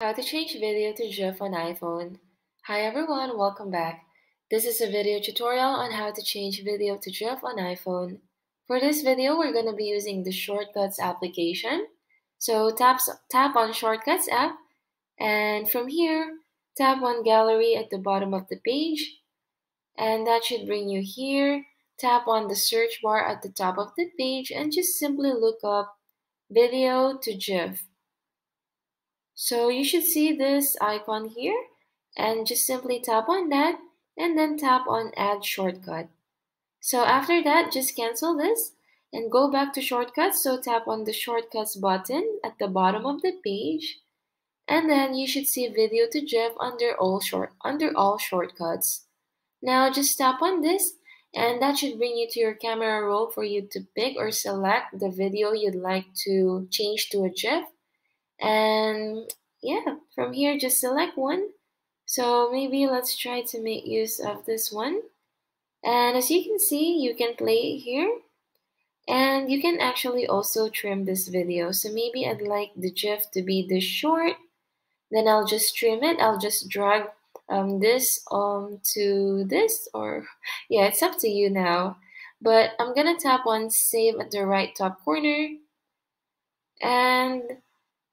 How to change video to GIF on iPhone. Hi everyone, welcome back. This is a video tutorial on how to change video to GIF on iPhone. For this video, we're going to be using the Shortcuts application. So tap on Shortcuts app, and from here, tap on Gallery at the bottom of the page, and that should bring you here. Tap on the search bar at the top of the page and just simply look up video to GIF. So you should see this icon here and just simply tap on that and then tap on add shortcut. So after that, just cancel this and go back to shortcuts. So tap on the shortcuts button at the bottom of the page, and then you should see video to GIF under all shortcuts. Now just tap on this and that should bring you to your camera roll for you to pick or select the video you'd like to change to a GIF. And yeah, from here, just select one. So maybe let's try to make use of this one. And as you can see, you can play it here. And you can actually also trim this video. So maybe I'd like the GIF to be this short. Then I'll just trim it. I'll just drag this to this, or yeah, it's up to you now. But I'm gonna tap on save at the right top corner. And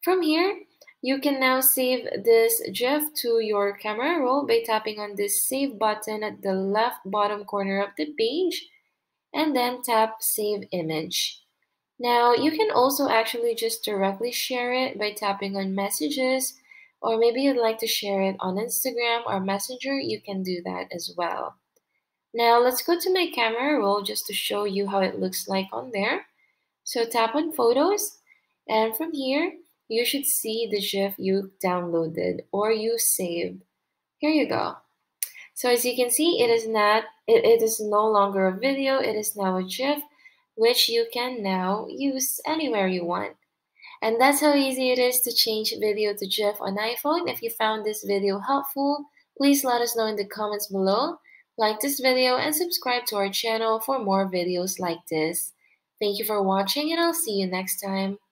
from here, you can now save this GIF to your camera roll by tapping on this save button at the left bottom corner of the page and then tap save image. Now you can also actually just directly share it by tapping on messages, or maybe you'd like to share it on Instagram or Messenger, you can do that as well. Now let's go to my camera roll just to show you how it looks like on there. So tap on photos, and from here, you should see the GIF you downloaded or you saved. Here you go. So as you can see, it is no longer a video, it is now a GIF, which you can now use anywhere you want. And that's how easy it is to change video to GIF on iPhone. If you found this video helpful, please let us know in the comments below. Like this video and subscribe to our channel for more videos like this. Thank you for watching, and I'll see you next time.